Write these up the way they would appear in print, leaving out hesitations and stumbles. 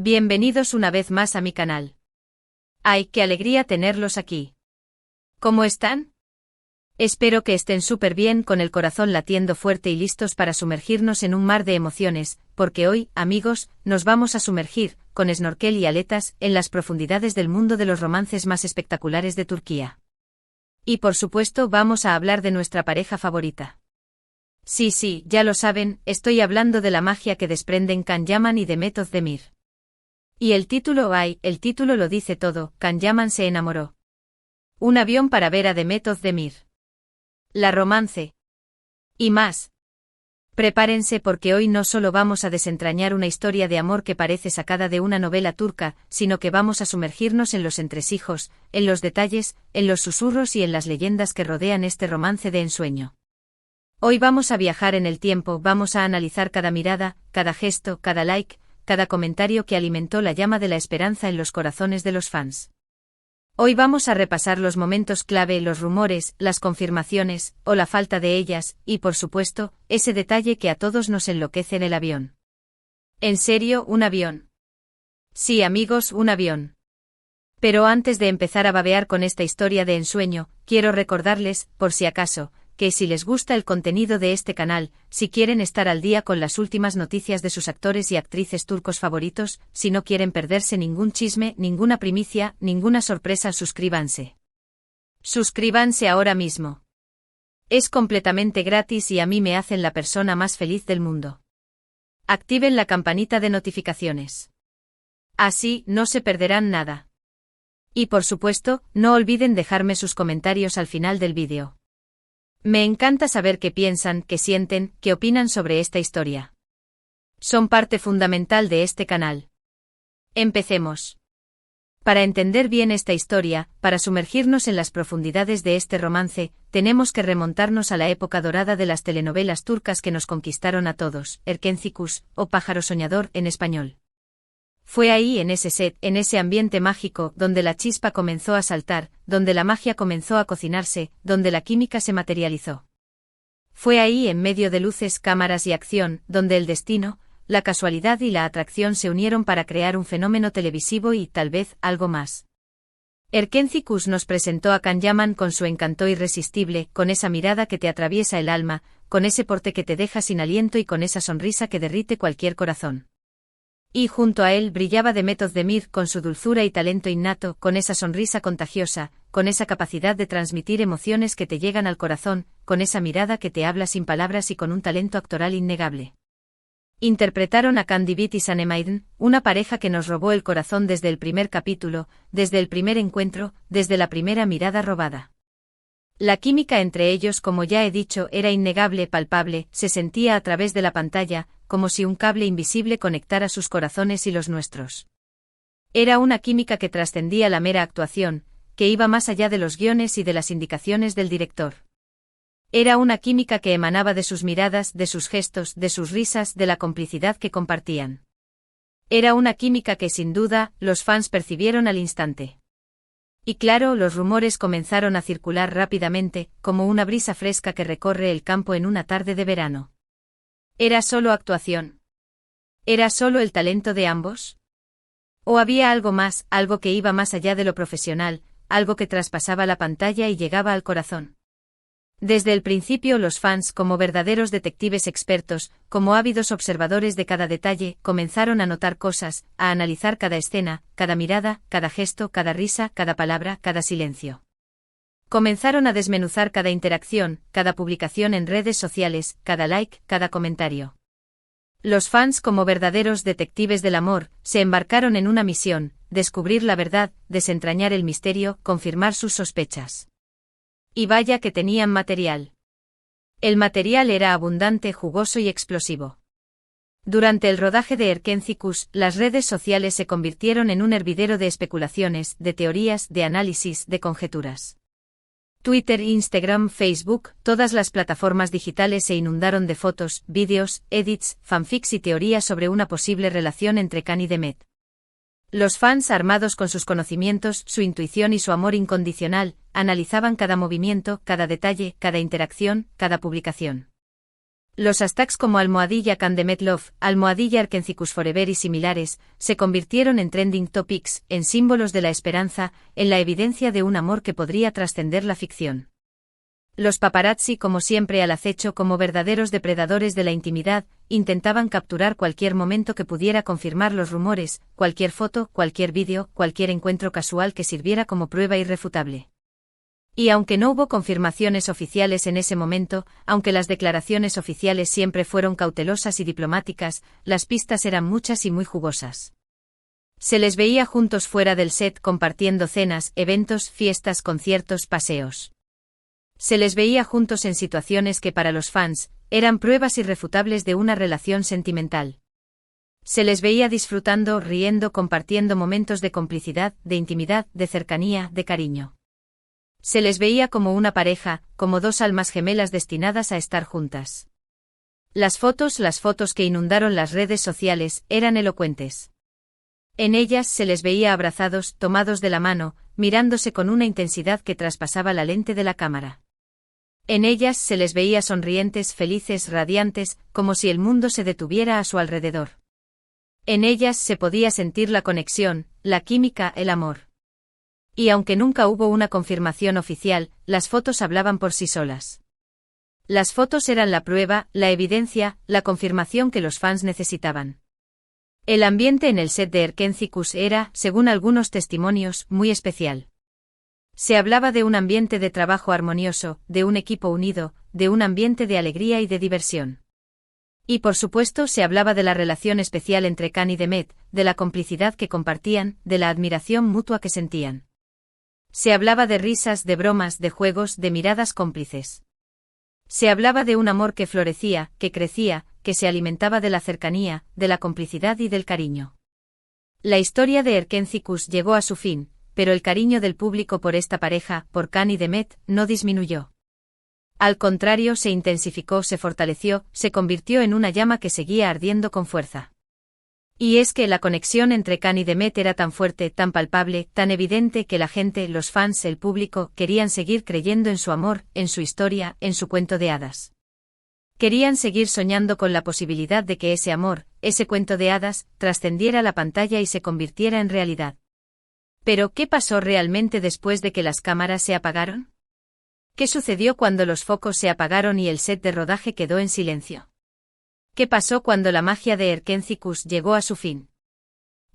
Bienvenidos una vez más a mi canal. ¡Ay, qué alegría tenerlos aquí! ¿Cómo están? Espero que estén súper bien, con el corazón latiendo fuerte y listos para sumergirnos en un mar de emociones, porque hoy, amigos, nos vamos a sumergir, con snorkel y aletas, en las profundidades del mundo de los romances más espectaculares de Turquía. Y por supuesto vamos a hablar de nuestra pareja favorita. Sí, ya lo saben, estoy hablando de la magia que desprenden Can Yaman y Demet Özdemir. Y el título lo dice todo: Can Yaman se enamoró. Un avión para ver a Demet Özdemir. La romance. Y más. Prepárense, porque hoy no solo vamos a desentrañar una historia de amor que parece sacada de una novela turca, sino que vamos a sumergirnos en los entresijos, en los detalles, en los susurros y en las leyendas que rodean este romance de ensueño. Hoy vamos a viajar en el tiempo, vamos a analizar cada mirada, cada gesto, cada like, cada comentario que alimentó la llama de la esperanza en los corazones de los fans. Hoy vamos a repasar los momentos clave, los rumores, las confirmaciones, o la falta de ellas, y por supuesto, ese detalle que a todos nos enloquece en el avión. ¿En serio, un avión? Sí, amigos, un avión. Pero antes de empezar a babear con esta historia de ensueño, quiero recordarles, por si acaso, que si les gusta el contenido de este canal, si quieren estar al día con las últimas noticias de sus actores y actrices turcos favoritos, si no quieren perderse ningún chisme, ninguna primicia, ninguna sorpresa, suscríbanse. Suscríbanse ahora mismo. Es completamente gratis y a mí me hacen la persona más feliz del mundo. Activen la campanita de notificaciones. Así no se perderán nada. Y por supuesto, no olviden dejarme sus comentarios al final del vídeo. Me encanta saber qué piensan, qué sienten, qué opinan sobre esta historia. Son parte fundamental de este canal. Empecemos. Para entender bien esta historia, para sumergirnos en las profundidades de este romance, tenemos que remontarnos a la época dorada de las telenovelas turcas que nos conquistaron a todos, Erkenci o Pájaro Soñador en español. Fue ahí, en ese set, en ese ambiente mágico, donde la chispa comenzó a saltar, donde la magia comenzó a cocinarse, donde la química se materializó. Fue ahí, en medio de luces, cámaras y acción, donde el destino, la casualidad y la atracción se unieron para crear un fenómeno televisivo y, tal vez, algo más. Erkenci nos presentó a Can Yaman con su encanto irresistible, con esa mirada que te atraviesa el alma, con ese porte que te deja sin aliento y con esa sonrisa que derrite cualquier corazón. Y junto a él brillaba Demet Özdemir con su dulzura y talento innato, con esa sonrisa contagiosa, con esa capacidad de transmitir emociones que te llegan al corazón, con esa mirada que te habla sin palabras y con un talento actoral innegable. Interpretaron a Can Divit y Sanem Aydin, una pareja que nos robó el corazón desde el primer capítulo, desde el primer encuentro, desde la primera mirada robada. La química entre ellos, como ya he dicho, era innegable, palpable, se sentía a través de la pantalla, como si un cable invisible conectara sus corazones y los nuestros. Era una química que trascendía la mera actuación, que iba más allá de los guiones y de las indicaciones del director. Era una química que emanaba de sus miradas, de sus gestos, de sus risas, de la complicidad que compartían. Era una química que sin duda, los fans percibieron al instante. Y claro, los rumores comenzaron a circular rápidamente, como una brisa fresca que recorre el campo en una tarde de verano. ¿Era solo actuación? ¿Era solo el talento de ambos? ¿O había algo más, algo que iba más allá de lo profesional, algo que traspasaba la pantalla y llegaba al corazón? Desde el principio los fans, como verdaderos detectives expertos, como ávidos observadores de cada detalle, comenzaron a notar cosas, a analizar cada escena, cada mirada, cada gesto, cada risa, cada palabra, cada silencio. Comenzaron a desmenuzar cada interacción, cada publicación en redes sociales, cada like, cada comentario. Los fans, como verdaderos detectives del amor, se embarcaron en una misión: descubrir la verdad, desentrañar el misterio, confirmar sus sospechas. Y vaya que tenían material. El material era abundante, jugoso y explosivo. Durante el rodaje de Erkenci, las redes sociales se convirtieron en un hervidero de especulaciones, de teorías, de análisis, de conjeturas. Twitter, Instagram, Facebook, todas las plataformas digitales se inundaron de fotos, vídeos, edits, fanfics y teorías sobre una posible relación entre Can y Demet. Los fans, armados con sus conocimientos, su intuición y su amor incondicional, analizaban cada movimiento, cada detalle, cada interacción, cada publicación. Los hashtags como almohadilla Can The Met Love, almohadilla Erkencicus Forever y similares, se convirtieron en trending topics, en símbolos de la esperanza, en la evidencia de un amor que podría trascender la ficción. Los paparazzi, como siempre al acecho como verdaderos depredadores de la intimidad, intentaban capturar cualquier momento que pudiera confirmar los rumores, cualquier foto, cualquier vídeo, cualquier encuentro casual que sirviera como prueba irrefutable. Y aunque no hubo confirmaciones oficiales en ese momento, aunque las declaraciones oficiales siempre fueron cautelosas y diplomáticas, las pistas eran muchas y muy jugosas. Se les veía juntos fuera del set compartiendo cenas, eventos, fiestas, conciertos, paseos. Se les veía juntos en situaciones que para los fans, eran pruebas irrefutables de una relación sentimental. Se les veía disfrutando, riendo, compartiendo momentos de complicidad, de intimidad, de cercanía, de cariño. Se les veía como una pareja, como dos almas gemelas destinadas a estar juntas. Las fotos que inundaron las redes sociales, eran elocuentes. En ellas se les veía abrazados, tomados de la mano, mirándose con una intensidad que traspasaba la lente de la cámara. En ellas se les veía sonrientes, felices, radiantes, como si el mundo se detuviera a su alrededor. En ellas se podía sentir la conexión, la química, el amor. Y aunque nunca hubo una confirmación oficial, las fotos hablaban por sí solas. Las fotos eran la prueba, la evidencia, la confirmación que los fans necesitaban. El ambiente en el set de Erkencicus era, según algunos testimonios, muy especial. Se hablaba de un ambiente de trabajo armonioso, de un equipo unido, de un ambiente de alegría y de diversión. Y por supuesto se hablaba de la relación especial entre Can y Demet, de la complicidad que compartían, de la admiración mutua que sentían. Se hablaba de risas, de bromas, de juegos, de miradas cómplices. Se hablaba de un amor que florecía, que crecía, que se alimentaba de la cercanía, de la complicidad y del cariño. La historia de Erkencicus llegó a su fin, pero el cariño del público por esta pareja, por Can y Demet, no disminuyó. Al contrario, se intensificó, se fortaleció, se convirtió en una llama que seguía ardiendo con fuerza. Y es que la conexión entre Can y Demet era tan fuerte, tan palpable, tan evidente que la gente, los fans, el público, querían seguir creyendo en su amor, en su historia, en su cuento de hadas. Querían seguir soñando con la posibilidad de que ese amor, ese cuento de hadas, trascendiera la pantalla y se convirtiera en realidad. Pero, ¿qué pasó realmente después de que las cámaras se apagaron? ¿Qué sucedió cuando los focos se apagaron y el set de rodaje quedó en silencio? ¿Qué pasó cuando la magia de Erkencicus llegó a su fin?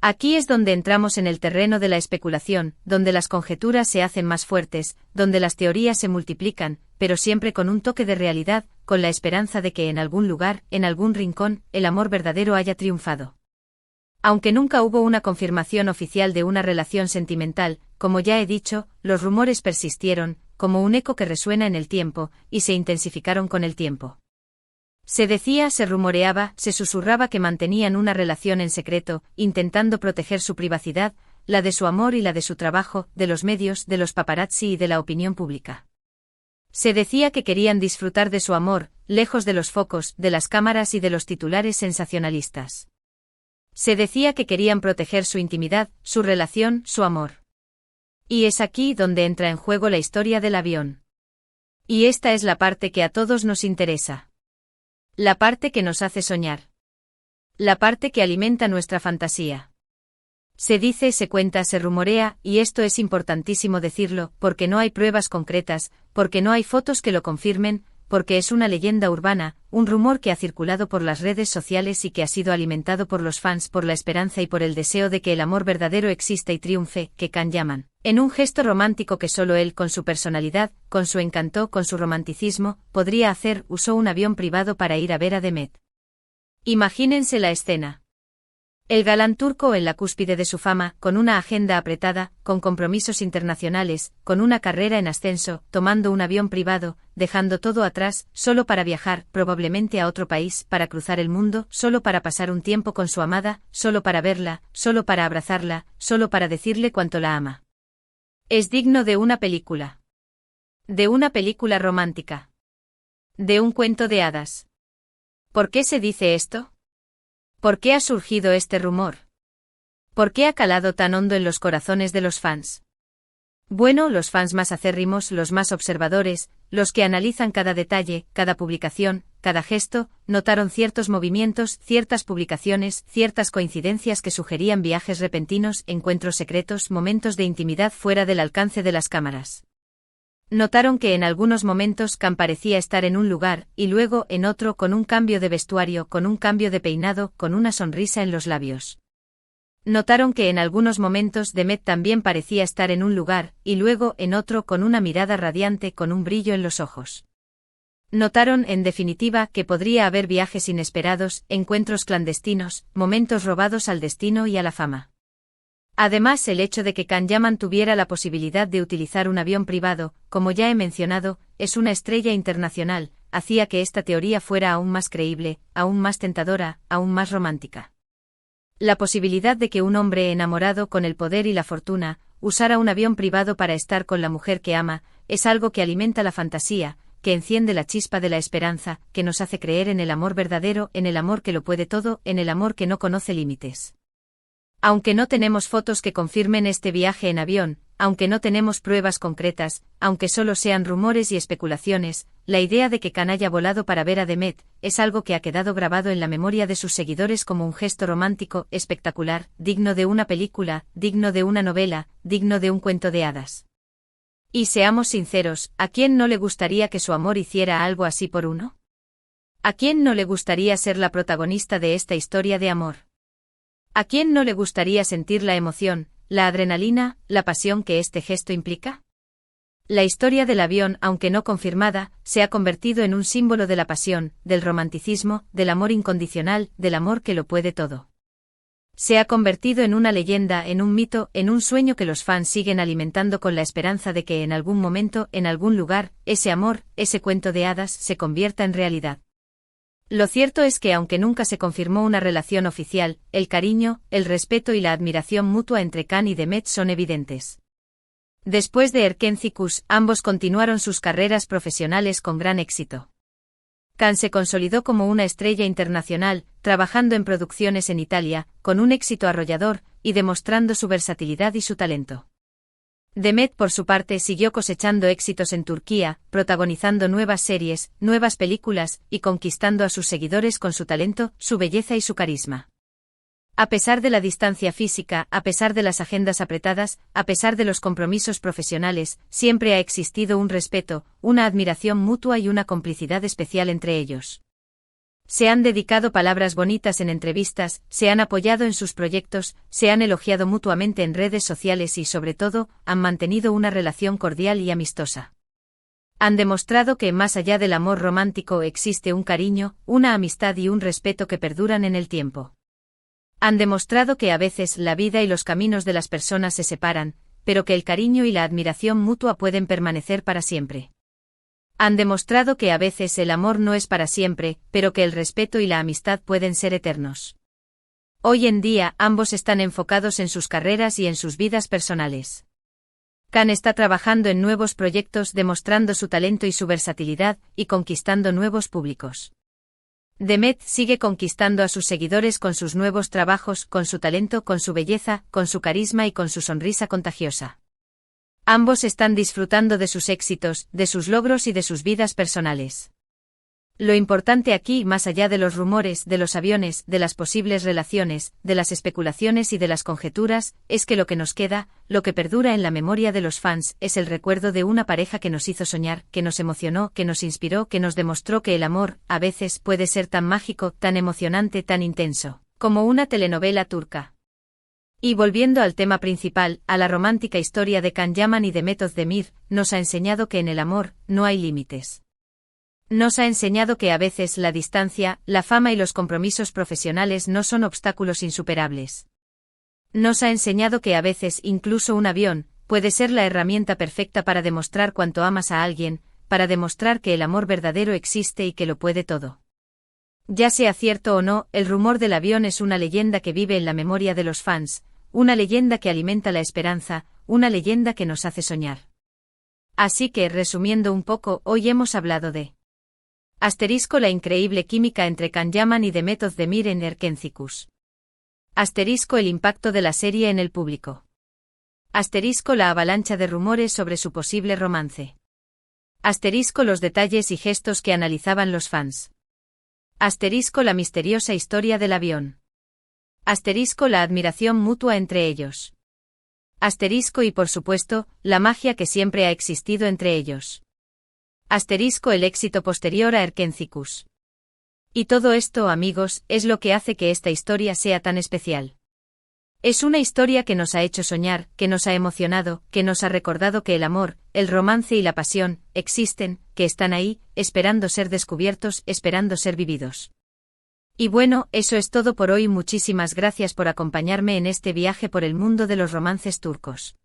Aquí es donde entramos en el terreno de la especulación, donde las conjeturas se hacen más fuertes, donde las teorías se multiplican, pero siempre con un toque de realidad, con la esperanza de que en algún lugar, en algún rincón, el amor verdadero haya triunfado. Aunque nunca hubo una confirmación oficial de una relación sentimental, como ya he dicho, los rumores persistieron, como un eco que resuena en el tiempo, y se intensificaron con el tiempo. Se decía, se rumoreaba, se susurraba que mantenían una relación en secreto, intentando proteger su privacidad, la de su amor y la de su trabajo, de los medios, de los paparazzi y de la opinión pública. Se decía que querían disfrutar de su amor, lejos de los focos, de las cámaras y de los titulares sensacionalistas. Se decía que querían proteger su intimidad, su relación, su amor. Y es aquí donde entra en juego la historia del avión. Y esta es la parte que a todos nos interesa. La parte que nos hace soñar. La parte que alimenta nuestra fantasía. Se dice, se cuenta, se rumorea, y esto es importantísimo decirlo, porque no hay pruebas concretas, porque no hay fotos que lo confirmen, porque es una leyenda urbana, un rumor que ha circulado por las redes sociales y que ha sido alimentado por los fans por la esperanza y por el deseo de que el amor verdadero exista y triunfe, que Can llaman, en un gesto romántico que solo él con su personalidad, con su encanto, con su romanticismo, podría hacer, usó un avión privado para ir a ver a Demet. Imagínense la escena. El galán turco en la cúspide de su fama, con una agenda apretada, con compromisos internacionales, con una carrera en ascenso, tomando un avión privado, dejando todo atrás, solo para viajar, probablemente a otro país, para cruzar el mundo, solo para pasar un tiempo con su amada, solo para verla, solo para abrazarla, solo para decirle cuánto la ama. Es digno de una película. De una película romántica. De un cuento de hadas. ¿Por qué se dice esto? ¿Por qué ha surgido este rumor? ¿Por qué ha calado tan hondo en los corazones de los fans? Bueno, los fans más acérrimos, los más observadores, los que analizan cada detalle, cada publicación, cada gesto, notaron ciertos movimientos, ciertas publicaciones, ciertas coincidencias que sugerían viajes repentinos, encuentros secretos, momentos de intimidad fuera del alcance de las cámaras. Notaron que en algunos momentos Cam parecía estar en un lugar, y luego en otro con un cambio de vestuario, con un cambio de peinado, con una sonrisa en los labios. Notaron que en algunos momentos Demet también parecía estar en un lugar, y luego en otro con una mirada radiante, con un brillo en los ojos. Notaron, en definitiva, que podría haber viajes inesperados, encuentros clandestinos, momentos robados al destino y a la fama. Además, el hecho de que Can Yaman tuviera la posibilidad de utilizar un avión privado, como ya he mencionado, es una estrella internacional, hacía que esta teoría fuera aún más creíble, aún más tentadora, aún más romántica. La posibilidad de que un hombre enamorado con el poder y la fortuna usara un avión privado para estar con la mujer que ama, es algo que alimenta la fantasía, que enciende la chispa de la esperanza, que nos hace creer en el amor verdadero, en el amor que lo puede todo, en el amor que no conoce límites. Aunque no tenemos fotos que confirmen este viaje en avión, aunque no tenemos pruebas concretas, aunque solo sean rumores y especulaciones, la idea de que Can haya volado para ver a Demet es algo que ha quedado grabado en la memoria de sus seguidores como un gesto romántico, espectacular, digno de una película, digno de una novela, digno de un cuento de hadas. Y seamos sinceros, ¿a quién no le gustaría que su amor hiciera algo así por uno? ¿A quién no le gustaría ser la protagonista de esta historia de amor? ¿A quién no le gustaría sentir la emoción, la adrenalina, la pasión que este gesto implica? La historia del avión, aunque no confirmada, se ha convertido en un símbolo de la pasión, del romanticismo, del amor incondicional, del amor que lo puede todo. Se ha convertido en una leyenda, en un mito, en un sueño que los fans siguen alimentando con la esperanza de que en algún momento, en algún lugar, ese amor, ese cuento de hadas, se convierta en realidad. Lo cierto es que aunque nunca se confirmó una relación oficial, el cariño, el respeto y la admiración mutua entre Can y Demet son evidentes. Después de Erkencikus, ambos continuaron sus carreras profesionales con gran éxito. Can se consolidó como una estrella internacional, trabajando en producciones en Italia, con un éxito arrollador, y demostrando su versatilidad y su talento. Demet, por su parte, siguió cosechando éxitos en Turquía, protagonizando nuevas series, nuevas películas, y conquistando a sus seguidores con su talento, su belleza y su carisma. A pesar de la distancia física, a pesar de las agendas apretadas, a pesar de los compromisos profesionales, siempre ha existido un respeto, una admiración mutua y una complicidad especial entre ellos. Se han dedicado palabras bonitas en entrevistas, se han apoyado en sus proyectos, se han elogiado mutuamente en redes sociales y, sobre todo, han mantenido una relación cordial y amistosa. Han demostrado que más allá del amor romántico existe un cariño, una amistad y un respeto que perduran en el tiempo. Han demostrado que a veces la vida y los caminos de las personas se separan, pero que el cariño y la admiración mutua pueden permanecer para siempre. Han demostrado que a veces el amor no es para siempre, pero que el respeto y la amistad pueden ser eternos. Hoy en día, ambos están enfocados en sus carreras y en sus vidas personales. Can está trabajando en nuevos proyectos, demostrando su talento y su versatilidad, y conquistando nuevos públicos. Demet sigue conquistando a sus seguidores con sus nuevos trabajos, con su talento, con su belleza, con su carisma y con su sonrisa contagiosa. Ambos están disfrutando de sus éxitos, de sus logros y de sus vidas personales. Lo importante aquí, más allá de los rumores, de los aviones, de las posibles relaciones, de las especulaciones y de las conjeturas, es que lo que nos queda, lo que perdura en la memoria de los fans, es el recuerdo de una pareja que nos hizo soñar, que nos emocionó, que nos inspiró, que nos demostró que el amor, a veces, puede ser tan mágico, tan emocionante, tan intenso, como una telenovela turca. Y volviendo al tema principal, a la romántica historia de Can Yaman y Demet Özdemir, nos ha enseñado que en el amor, no hay límites. Nos ha enseñado que a veces la distancia, la fama y los compromisos profesionales no son obstáculos insuperables. Nos ha enseñado que a veces incluso un avión puede ser la herramienta perfecta para demostrar cuánto amas a alguien, para demostrar que el amor verdadero existe y que lo puede todo. Ya sea cierto o no, el rumor del avión es una leyenda que vive en la memoria de los fans, una leyenda que alimenta la esperanza, una leyenda que nos hace soñar. Así que, resumiendo un poco, hoy hemos hablado de la increíble química entre Can Yaman y Demet Özdemir en Erkencikus. El impacto de la serie en el público. Asterisco la avalancha de rumores sobre su posible romance. Asterisco los detalles y gestos que analizaban los fans. Asterisco la misteriosa historia del avión. Asterisco la admiración mutua entre ellos. Asterisco y por supuesto, la magia que siempre ha existido entre ellos. Asterisco el éxito posterior a Erkencicus. Y todo esto, amigos, es lo que hace que esta historia sea tan especial. Es una historia que nos ha hecho soñar, que nos ha emocionado, que nos ha recordado que el amor, el romance y la pasión, existen, que están ahí, esperando ser descubiertos, esperando ser vividos. Y bueno, eso es todo por hoy. Muchísimas gracias por acompañarme en este viaje por el mundo de los romances turcos.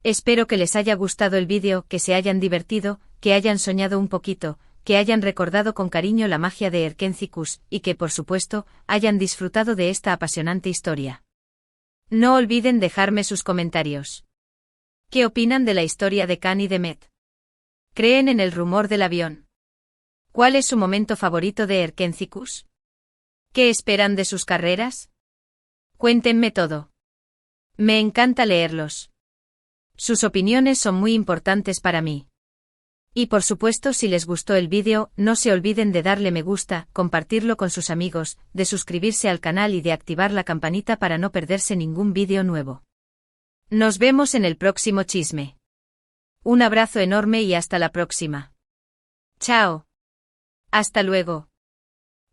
Espero que les haya gustado el vídeo, que se hayan divertido, que hayan soñado un poquito, que hayan recordado con cariño la magia de Erkencicus, y que por supuesto, hayan disfrutado de esta apasionante historia. No olviden dejarme sus comentarios. ¿Qué opinan de la historia de Can y Demet? ¿Creen en el rumor del avión? ¿Cuál es su momento favorito de Erkencicus? ¿Qué esperan de sus carreras? Cuéntenme todo. Me encanta leerlos. Sus opiniones son muy importantes para mí. Y por supuesto, si les gustó el vídeo, no se olviden de darle me gusta, compartirlo con sus amigos, de suscribirse al canal y de activar la campanita para no perderse ningún vídeo nuevo. Nos vemos en el próximo chisme. Un abrazo enorme y hasta la próxima. Chao. Hasta luego.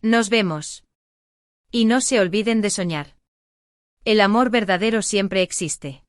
Nos vemos. Y no se olviden de soñar. El amor verdadero siempre existe.